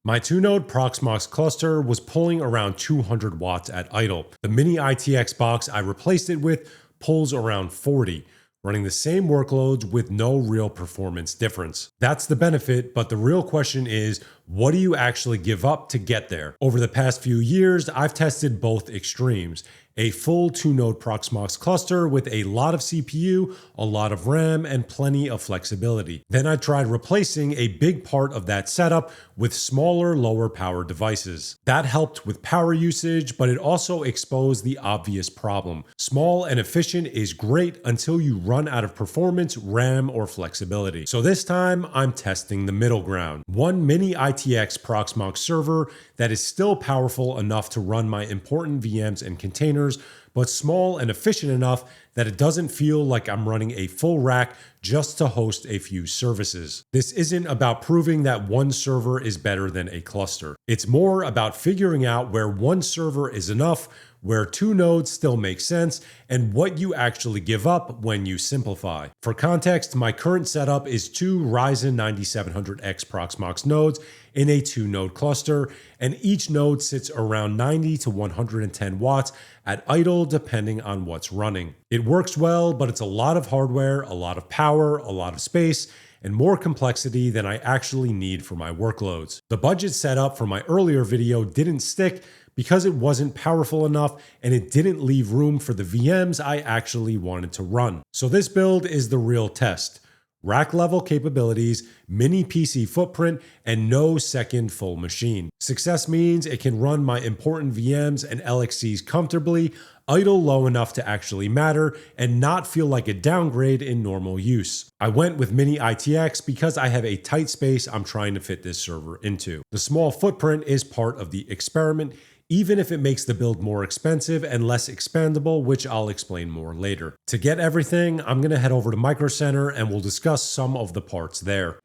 My 2-node Proxmox cluster was pulling around 200 watts at idle. The Mini ITX box I replaced it with pulls around 40, running the same workloads with no real performance difference. That's the benefit, but the real question is, what do you actually give up to get there? Over the past few years, I've tested both extremes. A full 2-node Proxmox cluster with a lot of CPU, a lot of RAM, and plenty of flexibility. Then I tried replacing a big part of that setup with smaller, lower power devices. That helped with power usage, but it also exposed the obvious problem. Small and efficient is great until you run out of performance, RAM, or flexibility. So this time, I'm testing the middle ground. One Mini ITX Proxmox server that is still powerful enough to run my important VMs and containers, but small and efficient enough that it doesn't feel like I'm running a full rack just to host a few services. This isn't about proving that one server is better than a cluster. It's more about figuring out where one server is enough, where 2 nodes still make sense, and what you actually give up when you simplify. For context, my current setup is 2 Ryzen 9700X Proxmox nodes in a 2-node cluster, and each node sits around 90 to 110 watts at idle depending on what's running. It works well, but it's a lot of hardware, a lot of power, a lot of space, and more complexity than I actually need for my workloads. The budget setup for my earlier video didn't stick because it wasn't powerful enough and it didn't leave room for the VMs I actually wanted to run. So this build is the real test. Rack level capabilities, mini PC footprint, and no second full machine. Success means it can run my important VMs and LXCs comfortably, idle low enough to actually matter, and not feel like a downgrade in normal use. I went with Mini ITX because I have a tight space I'm trying to fit this server into. The small footprint is part of the experiment, even if it makes the build more expensive and less expandable, which I'll explain more later. To get everything, I'm going to head over to Micro Center and we'll discuss some of the parts there.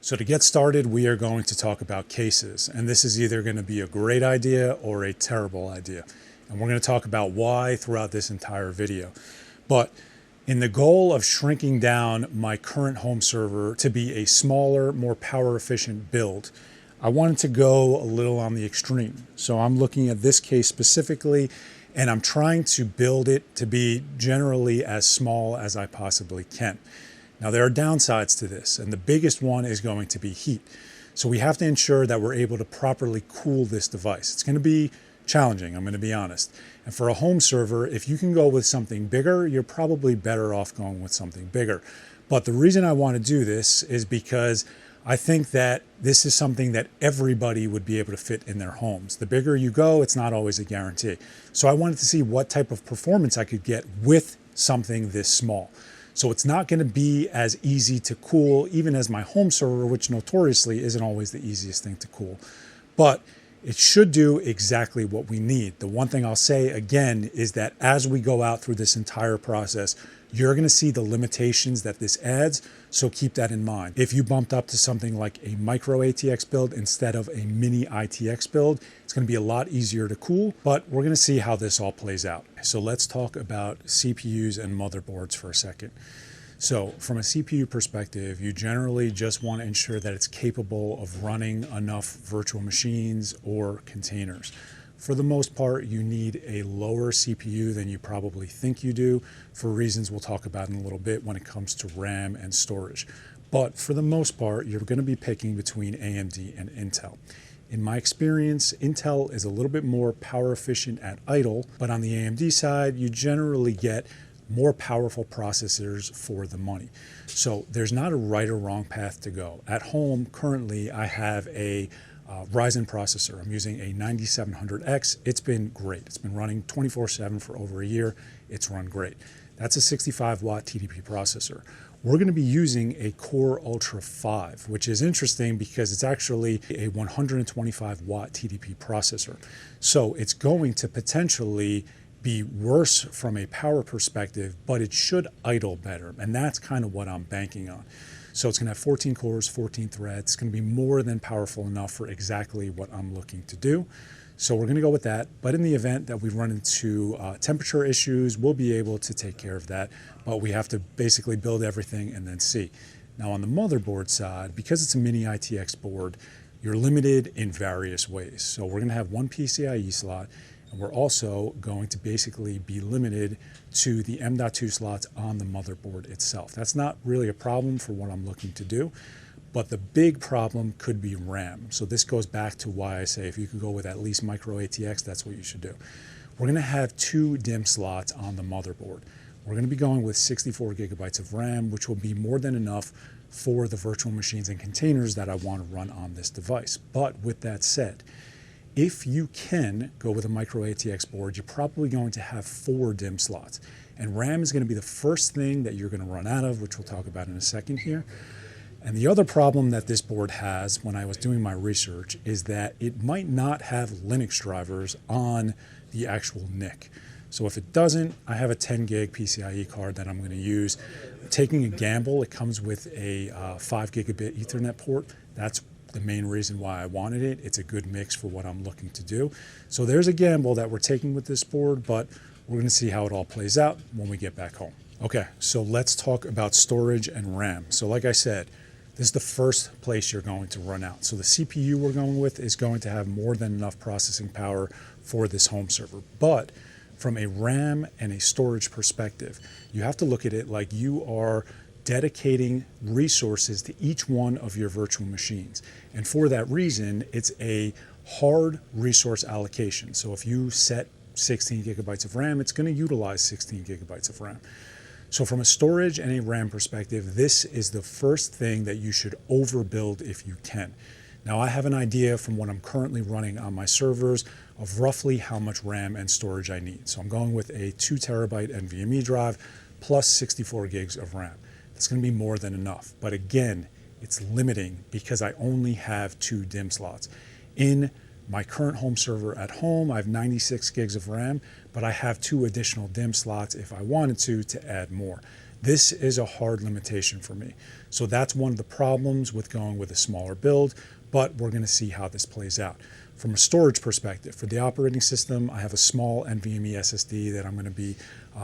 So to get started, we are going to talk about cases, and this is either going to be a great idea or a terrible idea. And we're going to talk about why throughout this entire video. But in the goal of shrinking down my current home server to be a smaller, more power efficient build, I wanted to go a little on the extreme. So I'm looking at this case specifically, and I'm trying to build it to be generally as small as I possibly can. Now there are downsides to this, and the biggest one is going to be heat. So we have to ensure that we're able to properly cool this device. It's going to be challenging, I'm going to be honest. And for a home server, if you can go with something bigger, you're probably better off going with something bigger. But the reason I want to do this is because I think that this is something that everybody would be able to fit in their homes. The bigger you go, it's not always a guarantee. So I wanted to see what type of performance I could get with something this small. So it's not going to be as easy to cool, even as my home server, which notoriously isn't always the easiest thing to cool. But it should do exactly what we need. The one thing I'll say again is that as we go out through this entire process, you're going to see the limitations that this adds, so keep that in mind. If you bumped up to something like a micro ATX build instead of a mini ITX build, it's going to be a lot easier to cool, but we're going to see how this all plays out. So let's talk about CPUs and motherboards for a second. So from a CPU perspective, you generally just want to ensure that it's capable of running enough virtual machines or containers. For the most part, you need a lower CPU than you probably think you do for reasons we'll talk about in a little bit when it comes to RAM and storage. But for the most part, you're going to be picking between AMD and Intel. In my experience, Intel is a little bit more power efficient at idle, but on the AMD side, you generally get more powerful processors for the money. So there's not a right or wrong path to go. At home, currently, I have a Ryzen processor. I'm using a 9700X. It's been great. It's been running 24/7 for over a year. It's run great. That's a 65 watt TDP processor. We're going to be using a Core Ultra 5, which is interesting because it's actually a 125 watt TDP processor. So it's going to potentially be worse from a power perspective, but it should idle better. And that's kind of what I'm banking on. So it's going to have 14 cores, 14 threads. It's going to be more than powerful enough for exactly what I'm looking to do. So we're going to go with that. But in the event that we run into temperature issues, we'll be able to take care of that. But we have to basically build everything and then see. Now on the motherboard side, because it's a Mini ITX board, You're limited in various ways. So we're going to have one PCIe slot, and we're also going to basically be limited to the M.2 slots on the motherboard itself. That's not really a problem for what I'm looking to do, but the big problem could be RAM. So this goes back to why I say if you could go with at least micro ATX, that's what you should do. We're going to have 2 DIMM slots on the motherboard. We're going to be going with 64 gigabytes of RAM, which will be more than enough for the virtual machines and containers that I want to run on this device. But with that said, if you can go with a micro ATX board, you're probably going to have 4 DIMM slots. And RAM is going to be the first thing that you're going to run out of, which we'll talk about in a second here. And the other problem that this board has when I was doing my research is that it might not have Linux drivers on the actual NIC. So if it doesn't, I have a 10 gig PCIe card that I'm going to use. I'm taking a gamble. It comes with a 5 gigabit Ethernet port. That's the main reason why I wanted it. It's a good mix for what I'm looking to do. So there's a gamble that we're taking with this board, but we're going to see how it all plays out when we get back home. Okay, so let's talk about storage and RAM. So like I said, this is the first place you're going to run out. So the CPU we're going with is going to have more than enough processing power for this home server. But from a RAM and a storage perspective, you have to look at it like you are dedicating resources to each one of your virtual machines. And for that reason, it's a hard resource allocation. So if you set 16 gigabytes of RAM, it's going to utilize 16 gigabytes of RAM. So from a storage and a RAM perspective, this is the first thing that you should overbuild if you can. Now I have an idea from what I'm currently running on my servers of roughly how much RAM and storage I need. So I'm going with a 2 terabyte NVMe drive plus 64 gigs of RAM. That's going to be more than enough. But again, it's limiting because I only have 2 DIMM slots. In my current home server at home, I have 96 gigs of RAM, but I have 2 additional DIMM slots if I wanted to add more. This is a hard limitation for me. So that's one of the problems with going with a smaller build, but we're going to see how this plays out. From a storage perspective, for the operating system, I have a small NVMe SSD that I'm going to be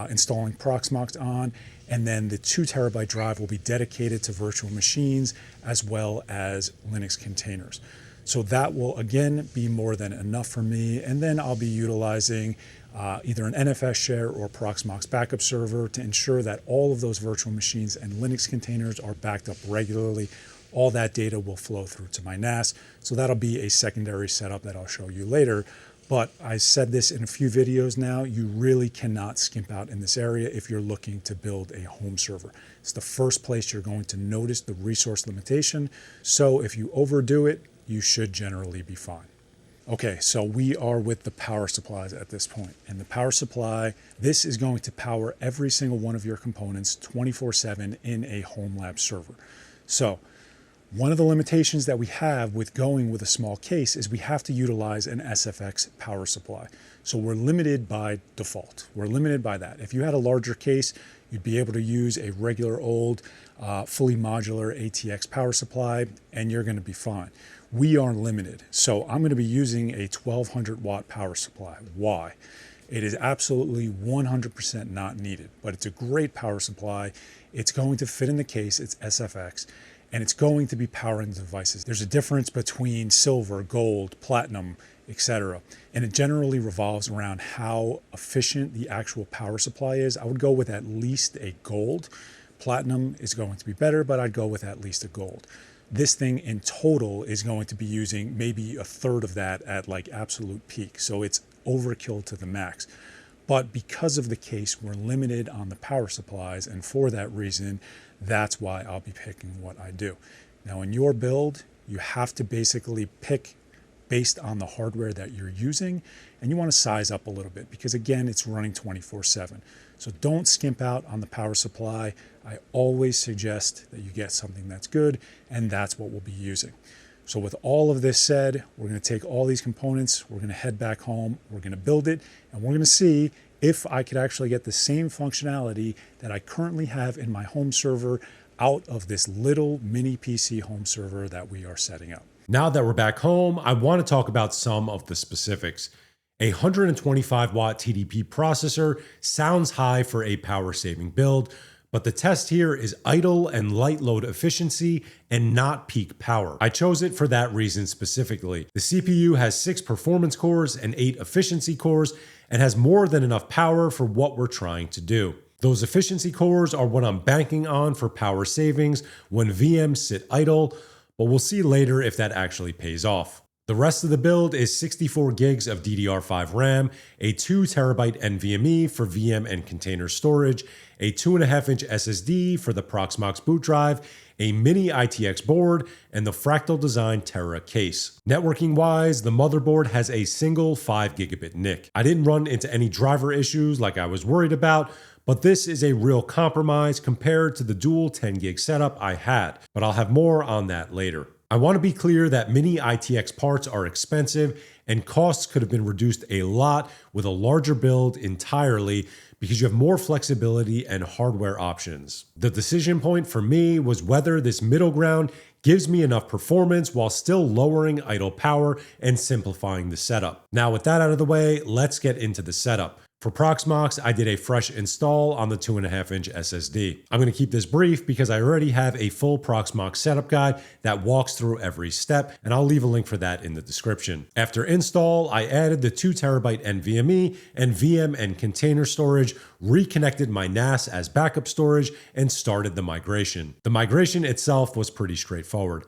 installing Proxmox on, and then the 2 terabyte drive will be dedicated to virtual machines as well as Linux containers. So that will again be more than enough for me, and then I'll be utilizing either an NFS share or Proxmox backup server to ensure that all of those virtual machines and Linux containers are backed up regularly. All that data will flow through to my NAS, so that'll be a secondary setup that I'll show you later. But I said this in a few videos now, you really cannot skimp out in this area if you're looking to build a home server. It's the first place you're going to notice the resource limitation, so if you overdo it, you should generally be fine. Okay, so we are with the power supplies at this point. And the power supply, this is going to power every single one of your components 24/7 in a home lab server. So one of the limitations that we have with going with a small case is we have to utilize an SFX power supply. So we're limited by default. We're limited by that. If you had a larger case, you'd be able to use a regular old fully modular ATX power supply and you're going to be fine. We are limited. So I'm going to be using a 1200 watt power supply. Why? It is absolutely 100% not needed, but it's a great power supply. It's going to fit in the case. It's SFX. And it's going to be powering the devices. There's a difference between silver, gold, platinum, etc. And it generally revolves around how efficient the actual power supply is. I would go with at least a gold. Platinum is going to be better, but I'd go with at least a gold. This thing in total is going to be using maybe a third of that at like absolute peak. So it's overkill to the max. But because of the case, we're limited on the power supplies. And for that reason, that's why I'll be picking what I do. Now in your build, you have to basically pick based on the hardware that you're using, and you want to size up a little bit because again, it's running 24/7. So don't skimp out on the power supply. I always suggest that you get something that's good, and that's what we'll be using. So with all of this said, we're going to take all these components, we're going to head back home, we're going to build it, and we're going to see if I could actually get the same functionality that I currently have in my home server out of this little mini PC home server that we are setting up. Now that we're back home, I want to talk about some of the specifics. A 125 watt TDP processor sounds high for a power saving build, But the test here is idle and light load efficiency and not peak power. I chose it for that reason specifically. The CPU has 6 performance cores and 8 efficiency cores and has more than enough power for what we're trying to do. Those efficiency cores are what I'm banking on for power savings when VMs sit idle, but we'll see later if that actually pays off. The rest of the build is 64 gigs of DDR5 RAM, a 2TB NVMe for VM and container storage, a 2.5-inch SSD for the Proxmox boot drive, a Mini ITX board, and the Fractal Design Terra case. Networking wise, the motherboard has a single 5 gigabit NIC. I didn't run into any driver issues like I was worried about, but this is a real compromise compared to the dual 10 gig setup I had, but I'll have more on that later. I want to be clear that Mini ITX parts are expensive and costs could have been reduced a lot with a larger build entirely because you have more flexibility and hardware options. The decision point for me was whether this middle ground gives me enough performance while still lowering idle power and simplifying the setup. Now with that out of the way, let's get into the setup. For Proxmox, I did a fresh install on the 2.5-inch SSD. I'm going to keep this brief because I already have a full Proxmox setup guide that walks through every step, and I'll leave a link for that in the description. After install, I added the 2TB NVMe and VM and container storage, reconnected my NAS as backup storage, and started the migration. The migration itself was pretty straightforward.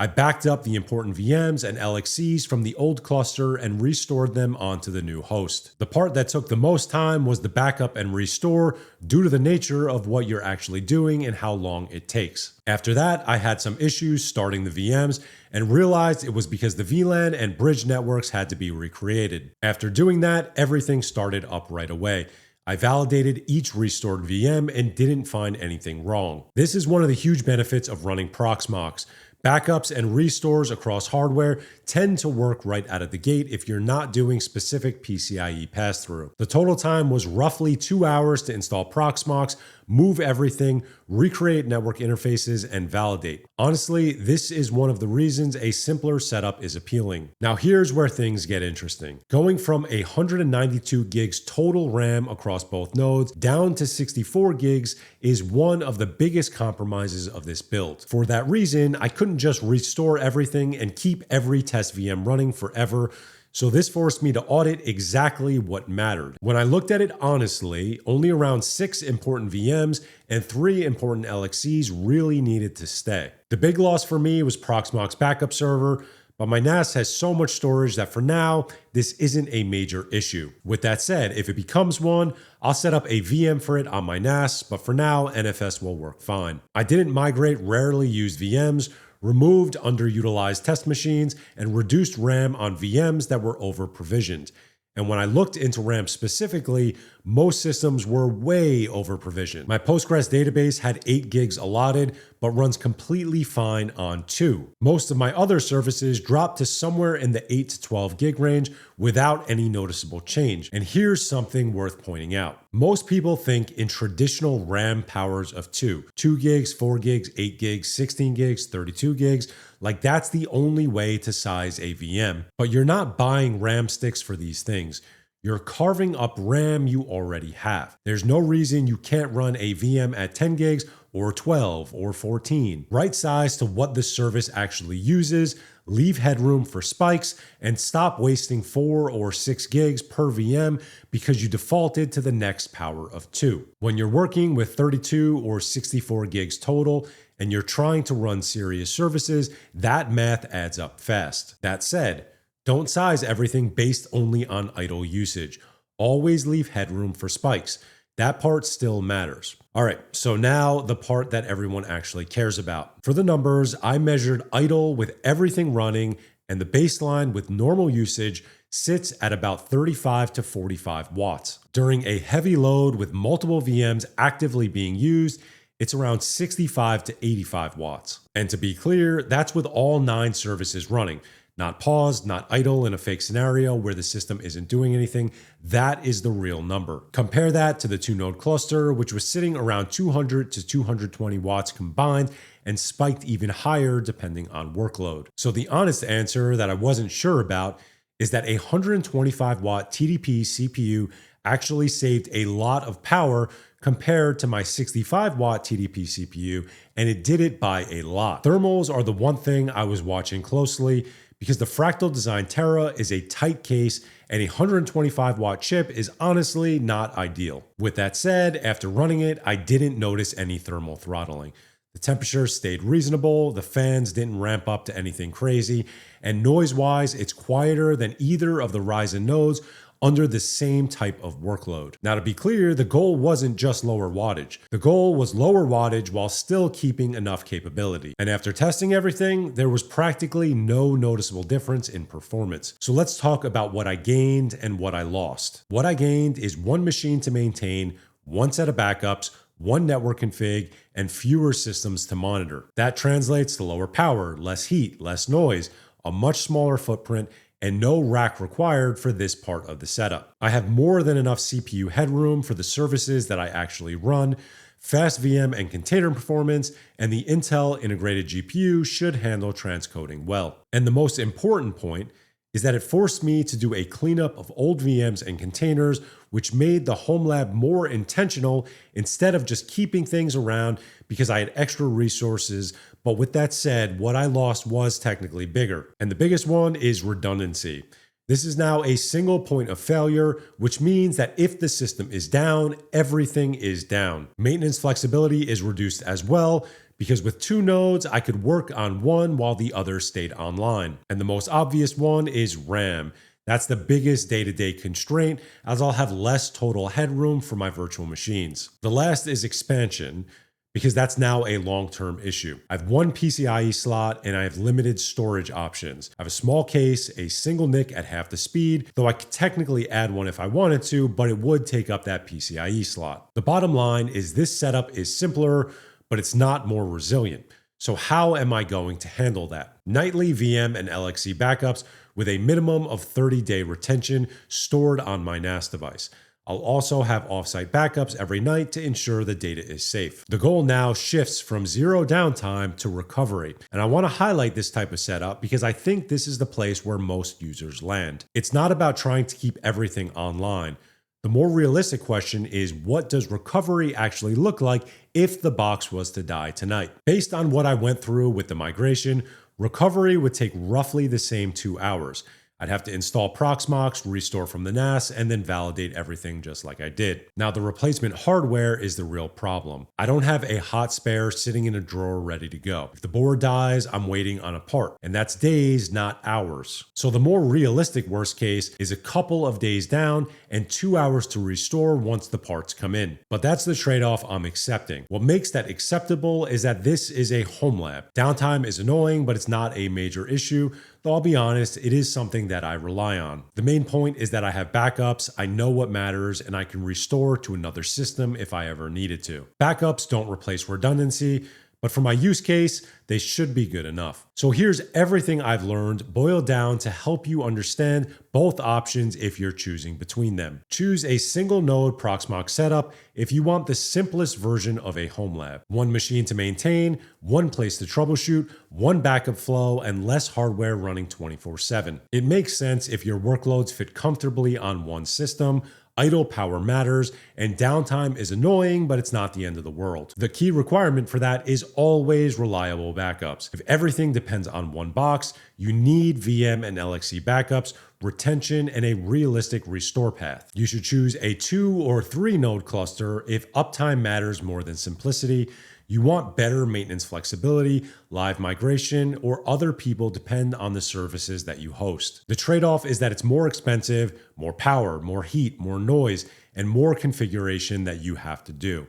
I backed up the important VMs and LXCs from the old cluster and restored them onto the new host. The part that took the most time was the backup and restore due to the nature of what you're actually doing and how long it takes. After that, I had some issues starting the VMs and realized it was because the VLAN and bridge networks had to be recreated. After doing that, everything started up right away. I validated each restored VM and didn't find anything wrong. This is one of the huge benefits of running Proxmox. Backups and restores across hardware tend to work right out of the gate if you're not doing specific PCIe pass-through. The total time was roughly 2 hours to install Proxmox, move everything, recreate network interfaces, and validate. Honestly, this is one of the reasons a simpler setup is appealing. Now here's where things get interesting. Going from 192 gigs total RAM across both nodes down to 64 gigs is one of the biggest compromises of this build. For that reason, I couldn't just restore everything and keep every test VM running forever. So this forced me to audit exactly what mattered. When I looked at it honestly, only around 6 important VMs and 3 important LXCs really needed to stay. The big loss for me was Proxmox backup server, but my NAS has so much storage that for now, this isn't a major issue. With that said, if it becomes one, I'll set up a VM for it on my NAS, but for now, NFS will work fine. I didn't migrate rarely used VMs, removed underutilized test machines, and reduced RAM on VMs that were over-provisioned. And when I looked into RAM specifically, most systems were way over-provisioned. My Postgres database had 8 gigs allotted, but runs completely fine on 2. Most of my other services dropped to somewhere in the 8 to 12 gig range without any noticeable change. And here's something worth pointing out. Most people think in traditional RAM powers of 2 gigs, 4 gigs, 8 gigs, 16 gigs, 32 gigs, like that's the only way to size a VM. But you're not buying RAM sticks for these things. You're carving up RAM you already have. There's no reason you can't run a VM at 10 gigs or 12 or 14. Right size to what the service actually uses, leave headroom for spikes, and stop wasting 4 or 6 gigs per VM because you defaulted to the next power of 2. When you're working with 32 or 64 gigs total, and you're trying to run serious services, that math adds up fast. That said, don't size everything based only on idle usage. Always leave headroom for spikes. That part still matters. All right, so now the part that everyone actually cares about. For the numbers, I measured idle with everything running, and the baseline with normal usage sits at about 35 to 45 watts. During a heavy load with multiple VMs actively being used, it's around 65 to 85 watts. And to be clear, that's with all 9 services running. Not paused, not idle in a fake scenario where the system isn't doing anything. That is the real number. Compare that to the 2-node cluster, which was sitting around 200 to 220 watts combined and spiked even higher depending on workload. So the honest answer that I wasn't sure about is that a 125 watt TDP CPU actually saved a lot of power compared to my 65-watt TDP CPU, and it did it by a lot. Thermals are the one thing I was watching closely because the Fractal Design Terra is a tight case and a 125-watt chip is honestly not ideal. With that said, after running it, I didn't notice any thermal throttling. The temperature stayed reasonable, the fans didn't ramp up to anything crazy, and noise-wise, it's quieter than either of the Ryzen nodes under the same type of workload. Now, to be clear, the goal wasn't just lower wattage. The goal was lower wattage while still keeping enough capability. And after testing everything, there was practically no noticeable difference in performance. So let's talk about what I gained and what I lost. What I gained is one machine to maintain, one set of backups, one network config, and fewer systems to monitor. That translates to lower power, less heat, less noise, a much smaller footprint, and no rack required for this part of the setup. I have more than enough CPU headroom for the services that I actually run, fast VM and container performance, and the Intel integrated GPU should handle transcoding well. And the most important point is that it forced me to do a cleanup of old VMs and containers, which made the home lab more intentional instead of just keeping things around because I had extra resources. But with that said, what I lost was technically bigger. And the biggest one is redundancy. This is now a single point of failure, which means that if the system is down, everything is down. Maintenance flexibility is reduced as well, because with two nodes, I could work on one while the other stayed online. And the most obvious one is RAM. That's the biggest day-to-day constraint, as I'll have less total headroom for my virtual machines. The last is expansion, because that's now a long-term issue. I have one PCIe slot and I have limited storage options. I have a small case, a single NIC at half the speed, though I could technically add one if I wanted to, but it would take up that PCIe slot. The bottom line is this setup is simpler, but it's not more resilient. So how am I going to handle that? Nightly VM and LXC backups with a minimum of 30-day retention stored on my NAS device. I'll also have offsite backups every night to ensure the data is safe. The goal now shifts from zero downtime to recovery. And I want to highlight this type of setup because I think this is the place where most users land. It's not about trying to keep everything online. The more realistic question is, what does recovery actually look like if the box was to die tonight? Based on what I went through with the migration, recovery would take roughly the same 2 hours. I'd have to install Proxmox, restore from the NAS, and then validate everything just like I did. Now, the replacement hardware is the real problem. I don't have a hot spare sitting in a drawer ready to go. If the board dies, I'm waiting on a part, and that's days, not hours. So the more realistic worst case is a couple of days down and 2 hours to restore once the parts come in. But that's the trade-off I'm accepting. What makes that acceptable is that this is a home lab. Downtime is annoying, but it's not a major issue. Though I'll be honest, it is something that I rely on. The main point is that I have backups, I know what matters, and I can restore to another system if I ever needed to. Backups don't replace redundancy, but for my use case, they should be good enough. So here's everything I've learned boiled down to help you understand both options if you're choosing between them. Choose a single node Proxmox setup if you want the simplest version of a home lab. One machine to maintain, one place to troubleshoot, one backup flow, and less hardware running 24/7. It makes sense if your workloads fit comfortably on one system. Idle power matters, and downtime is annoying, but it's not the end of the world. The key requirement for that is always reliable backups. If everything depends on one box, you need VM and LXC backups, retention, and a realistic restore path. You should choose a 2 or 3 node cluster if uptime matters more than simplicity. You want better maintenance flexibility, live migration, or other people depend on the services that you host. The trade-off is that it's more expensive, more power, more heat, more noise, and more configuration that you have to do.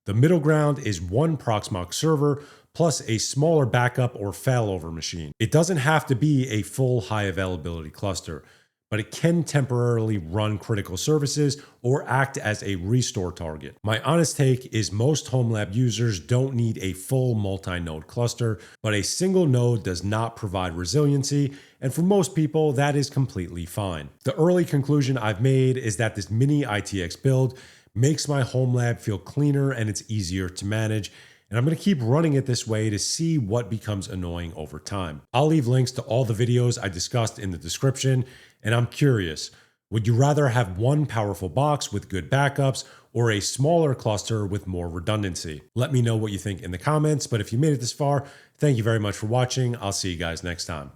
The middle ground is one Proxmox server plus a smaller backup or failover machine. It doesn't have to be a full high availability cluster, but it can temporarily run critical services or act as a restore target. My honest take is most home lab users don't need a full multi-node cluster, but a single node does not provide resiliency, and for most people, that is completely fine. The early conclusion I've made is that this Mini ITX build makes my home lab feel cleaner and it's easier to manage, and I'm going to keep running it this way to see what becomes annoying over time. I'll leave links to all the videos I discussed in the description, and I'm curious, Would you rather have one powerful box with good backups or a smaller cluster with more redundancy? Let me know what you think in the comments, but if you made it this far, thank you very much for watching. I'll see you guys next time.